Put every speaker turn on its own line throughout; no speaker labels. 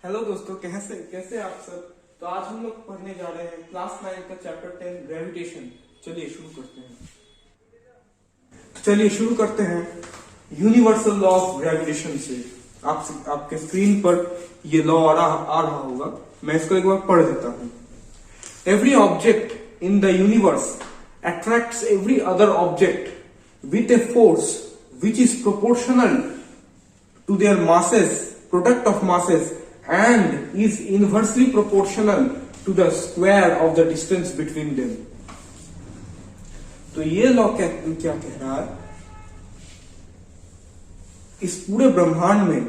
Hello दोस्तों, कैसे कैसे आप सब। तो आज हम लोग पढ़ने जा रहे हैं क्लास 9 का चैप्टर 10 ग्रेविटेशन। चलिए शुरू करते हैं यूनिवर्सल लॉ ऑफ ग्रेविटेशन से। आपके स्क्रीन पर ये लॉ आ रहा होगा। मैं इसको एक बार पढ़ देता हूं। Every object in the universe attracts every other object with a force which is proportional to their masses, product of masses, and is inversely proportional to the square of the distance between them. तो ये law क्या कह रहा है? इस पूरे ब्रह्मांड में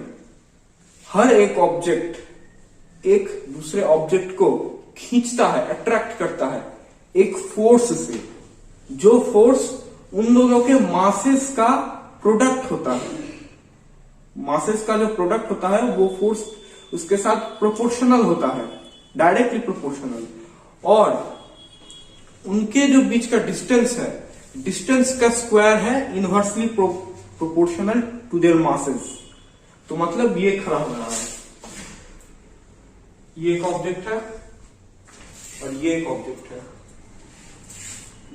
हर एक ऑब्जेक्ट एक दूसरे ऑब्जेक्ट को खींचता है, अट्रैक्ट करता है एक फोर्स से, जो फोर्स उन दोनों के मासेस का प्रोडक्ट होता है। मासेस का जो प्रोडक्ट होता है वो फोर्स उसके साथ प्रोपोर्शनल होता है, डायरेक्टली प्रोपोर्शनल। और उनके जो बीच का डिस्टेंस है, डिस्टेंस का स्क्वायर है inversely proportional to their masses. तो मतलब ये खड़ा हो रहा है, ये एक ऑब्जेक्ट है और ये एक ऑब्जेक्ट है।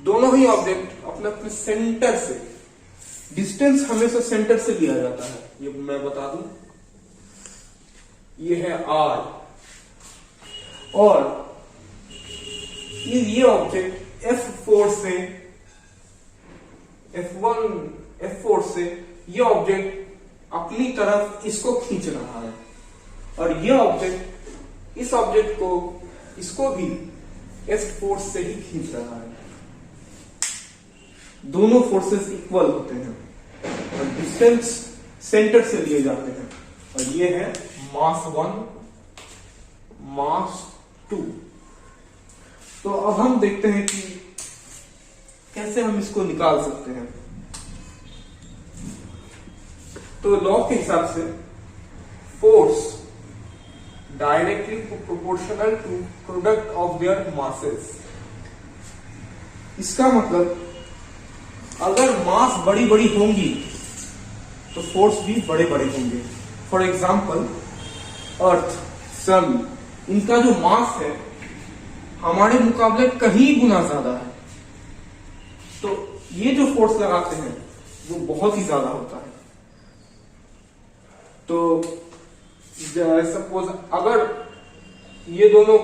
दोनों ही ऑब्जेक्ट अपने अपने सेंटर से, डिस्टेंस हमेशा सेंटर से लिया जाता है, ये मैं बता दूं। ये है R और ये ऑब्जेक्ट F4 से, F4 से ये ऑब्जेक्ट अपनी तरफ इसको खींच रहा है, और ये ऑब्जेक्ट इस ऑब्जेक्ट को, इसको भी F4 से ही खींच रहा है। दोनों फोर्सेस इक्वल होते हैं और डिस्टेंस सेंटर से लिए जाते हैं। और ये है मास 1, मास 2। तो अब हम देखते हैं कि कैसे हम इसको निकाल सकते हैं। तो लॉ के हिसाब से force directly proportional to product of their masses. इसका मतलब अगर मास बड़ी बड़ी होंगी तो फोर्स भी बड़े बड़े होंगे। फॉर एग्जाम्पल अर्थ, सन, इनका जो मास है हमारे मुकाबले कहीं गुना ज्यादा है, तो ये जो फोर्स लगाते हैं वो बहुत ही ज्यादा होता है। तो सपोज अगर ये दोनों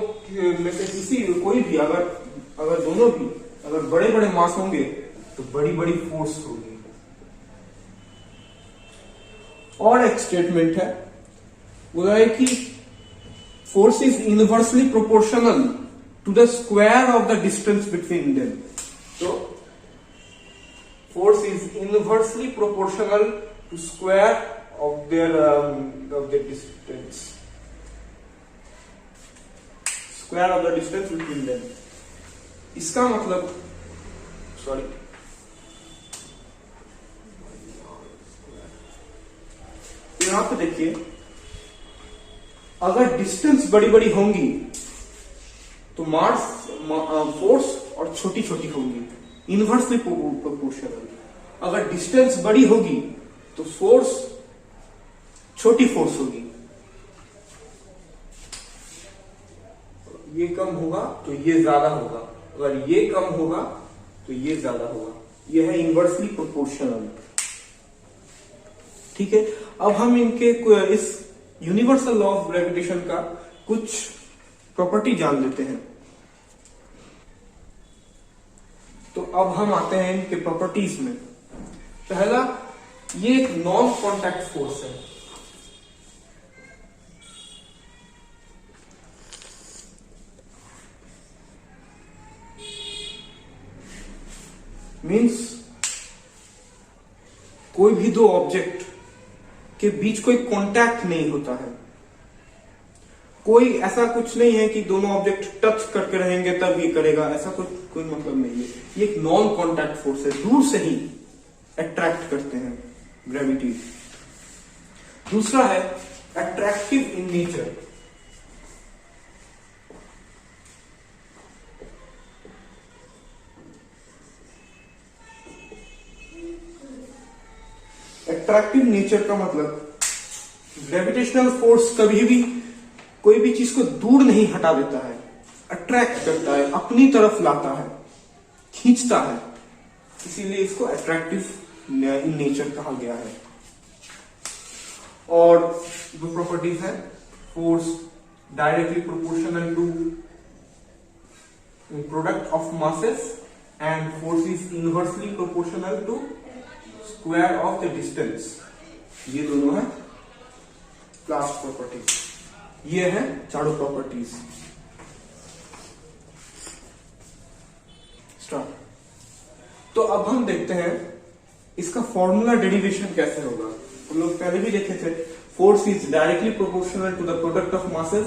में से किसी कोई भी अगर दोनों भी अगर बड़े बड़े मास होंगे तो बड़ी बड़ी फोर्स होगी। और एक स्टेटमेंट है, बोला है कि force is inversely proportional to the square of the distance between them. तो force is inversely proportional to square of their distance, square of the distance between them. इसका मतलब यहां पे देखिए, अगर डिस्टेंस बड़ी बड़ी होंगी तो फोर्स और छोटी छोटी होंगी, इनवर्सली प्रोपोर्शनल। अगर डिस्टेंस बड़ी होगी तो फोर्स छोटी फोर्स होगी। ये कम होगा तो ये ज्यादा होगा, अगर ये कम होगा तो ये ज्यादा होगा। ये है इनवर्सली प्रोपोर्शनल। ठीक है, अब हम इनके इस यूनिवर्सल लॉ ऑफ ग्रेविटेशन का कुछ प्रॉपर्टी जान लेते हैं। तो अब हम आते हैं इनके प्रॉपर्टीज में। पहला, ये एक नॉन कॉन्टैक्ट फोर्स है। मीन्स कोई भी दो ऑब्जेक्ट के बीच कोई कांटेक्ट नहीं होता है। कोई ऐसा कुछ नहीं है कि दोनों ऑब्जेक्ट टच करके रहेंगे तब ये करेगा, ऐसा कोई मतलब नहीं है। ये एक नॉन कांटेक्ट फोर्स है, दूर से ही अट्रैक्ट करते हैं, ग्रेविटी। दूसरा है attractive in nature. Attractive nature का मतलब ग्रेविटेशनल फोर्स कभी भी कोई भी चीज को दूर नहीं हटा देता है, अट्रैक्ट करता है, अपनी तरफ लाता है, खींचता है, इसीलिए इसको अट्रैक्टिव इन नेचर कहा गया है। और जो प्रॉपर्टीज है, force directly proportional to product of masses and force is inversely proportional to square of the distance, ये दोनों है लास्ट प्रॉपर्टीज। ये है चारों प्रॉपर्टीज। स्टार्ट। तो अब हम देखते हैं इसका फॉर्मूला डेरिवेशन कैसे होगा। हम लोग पहले भी देखे थे, force is directly proportional to the product of masses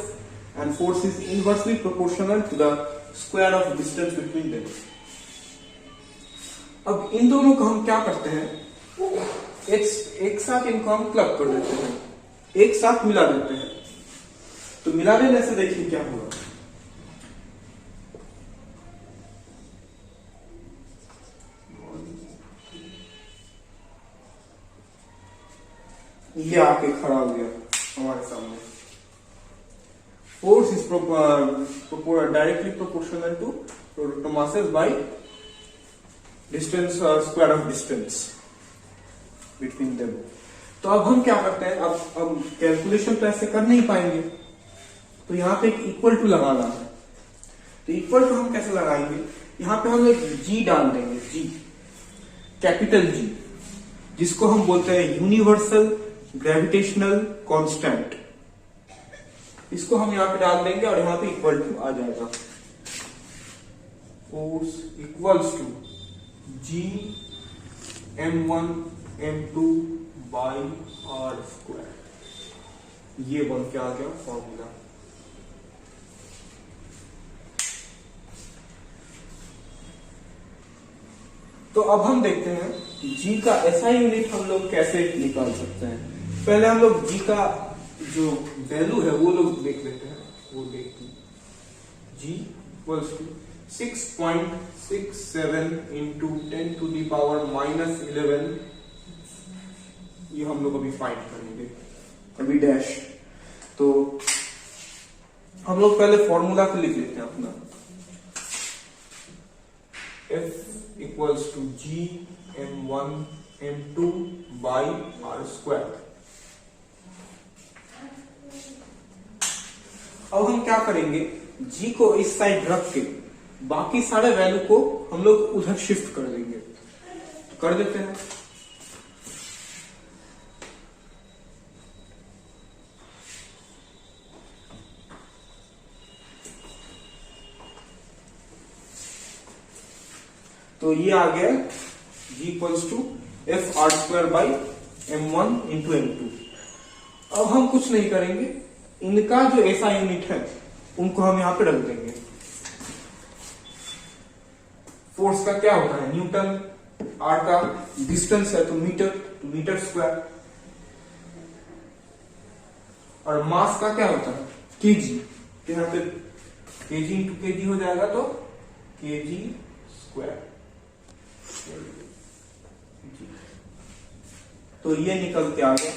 and force is inversely proportional to the square of distance between them. अब इन दोनों को हम क्या करते हैं, एक साथ इनको हम क्लब कर देते हैं, एक साथ मिला देते हैं। तो मिला देने से देखिए क्या होगा। ये आके खड़ा हो गया हमारे सामने। Force is directly proportional to product of masses by distance, square of distance between them. तो अब हम क्या करते हैं, अब कैलकुलेशन तो ऐसे कर नहीं पाएंगे, तो यहां पे एक इक्वल टू लगाना है। तो इक्वल टू हम कैसे लगाएंगे, यहां पे हम एक जी डाल देंगे, जी, कैपिटल जी, जिसको हम बोलते हैं यूनिवर्सल ग्रेविटेशनल कांस्टेंट। इसको हम यहां पे डाल देंगे और यहां पे इक्वल टू आ जाएगा। Force equals to G m1 m2 by R square. ये बन के आ गया फॉर्मूला। तो अब हम देखते हैं जी का एसआई यूनिट हम लोग कैसे निकाल सकते हैं। पहले हम लोग जी का जो वैल्यू है वो लोग देख लेते हैं, वो देखते हैं। G equals to 6.67 into 10 to the power -11। ये हम लोग अभी फाइंड करेंगे, अभी डैश। तो हम लोग पहले फॉर्मूला को लिख लेते हैं अपना। F equals to G m1 m2 by R square. अब हम क्या करेंगे, जी को इस साइड रख के बाकी सारे वैल्यू को हम लोग उधर शिफ्ट कर देंगे। तो कर देते हैं। तो ये आ गया G equals to F R square by m1 into m2। अब हम कुछ नहीं करेंगे, इनका जो ऐसा यूनिट है उनको हम यहां पे रख देंगे। फोर्स का क्या होता है, न्यूटन, आर का डिस्टेंस है तो मीटर स्क्वायर, और मास का क्या होता है केजी। तो यहां पे केजी इंटू केजी हो जाएगा, तो केजी स्क्वायर। तो ये निकल के आ गया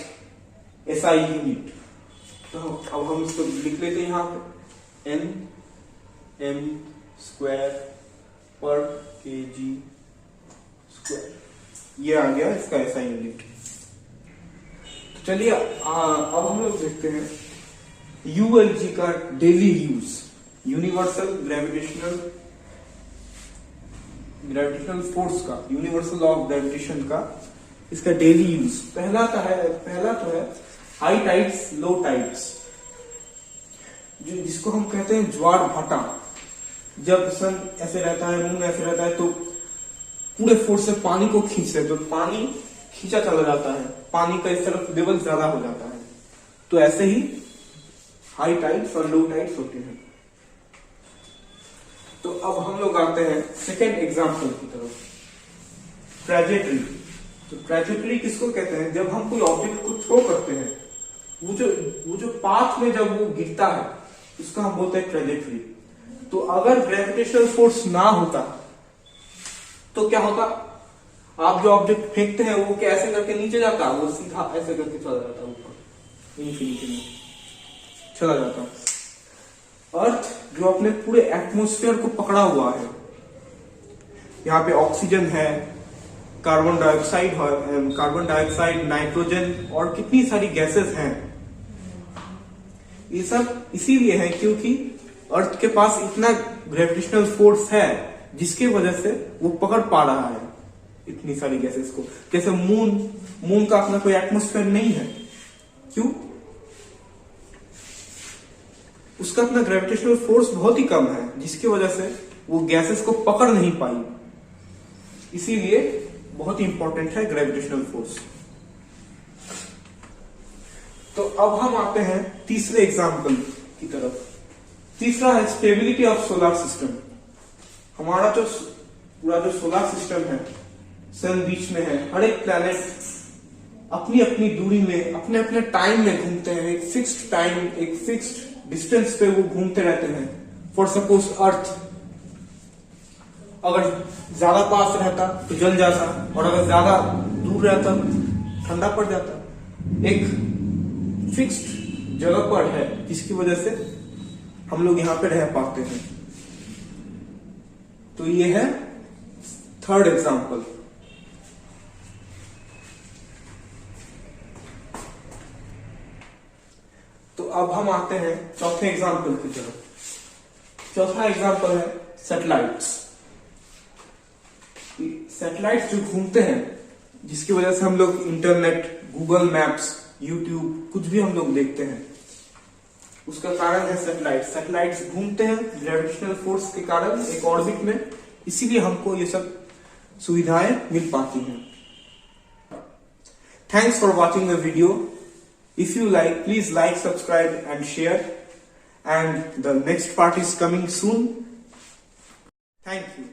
एसआई यूनिट। तो अब हम इसको लिख लेते हैं यहां पे एन एम स्क्वायर पर केजी स्क्वायर। ये आ गया इसका एसआई यूनिट। तो चलिए अब हम लोग देखते हैं यूएलजी का daily use, universal gravitational force का, यूनिवर्सल लॉ ऑफ ग्रेविटेशन का, इसका डेली यूज। पहला तो है हाई टाइड्स लो टाइड्स, जिसको हम कहते हैं ज्वार भाटा। जब सन ऐसे रहता है, मून ऐसे रहता है, तो पूरे फोर्स से पानी को खींचते हैं, तो पानी खींचा चला जाता है, पानी का इस तरफ लेवल ज्यादा हो जाता है। तो ऐसे ही हाई टाइड्स और लो टाइड्स होते हैं। तो अब हम लोग आते हैं सेकेंड एग्जाम्पल की तरफ, ट्रेजेक्टरी। तो ट्रेजेक्टरी किसको कहते हैं, जब हम कोई ऑब्जेक्ट को थ्रो करते हैं, वो जो पाथ में जब वो गिरता है उसको हम बोलते हैं ट्रेजेक्टरी। तो अगर ग्रेविटेशनल फोर्स ना होता तो क्या होता, आप जो ऑब्जेक्ट फेंकते हैं वो क्या ऐसे करके नीचे जाता, वो सीधा ऐसे करके चला जाता, ऊपर इन्फिनिटी में चला जाता। अर्थ जो अपने पूरे एटमॉस्फेयर को पकड़ा हुआ है, यहाँ पे ऑक्सीजन है, कार्बन डाइऑक्साइड, नाइट्रोजन और कितनी सारी गैसेस हैं। ये सब इसीलिए है क्योंकि अर्थ के पास इतना ग्रेविटेशनल फोर्स है जिसकी वजह से वो पकड़ पा रहा है इतनी सारी गैसेस को। जैसे मून का अपना कोई एटमॉस्फेयर नहीं है, क्यों? उसका अपना ग्रेविटेशनल फोर्स बहुत ही कम है जिसकी वजह से वो गैसेस को पकड़ नहीं पाई। इसीलिए बहुत ही इंपॉर्टेंट है ग्रेविटेशनल फोर्स। तो अब हम आते हैं तीसरे एग्जाम्पल की तरफ। तीसरा है स्टेबिलिटी ऑफ सोलर सिस्टम। हमारा जो पूरा जो सोलर सिस्टम है, सन बीच में है, हर एक प्लैनेट अपनी अपनी दूरी में अपने अपने टाइम में घूमते हैं। एक फिक्स्ड टाइम, एक फिक्स्ड डिस्टेंस पे वो घूमते रहते हैं। फॉर सपोज अर्थ अगर ज्यादा पास रहता तो जल जाता, और अगर ज्यादा दूर रहता तो ठंडा पड़ जाता। एक फिक्स्ड जगह पर है जिसकी वजह से हम लोग यहां पे रह पाते हैं। तो ये है थर्ड एग्जाम्पल। तो अब हम आते हैं चौथे एग्जाम्पल की तरफ। चौथा एग्जाम्पल है सैटेलाइट्स। सैटेलाइट्स जो घूमते हैं जिसकी वजह से हम लोग इंटरनेट, गूगल मैप्स, यूट्यूब कुछ भी हम लोग देखते हैं, उसका कारण है सैटेलाइट। सैटेलाइट्स घूमते हैं ग्रेविटेशनल फोर्स के कारण एक ऑर्बिट में, इसीलिए हमको ये सब सुविधाएं मिल पाती हैं। Thanks for watching the video. If you like, please like, subscribe and share, and the next part is coming soon. Thank you.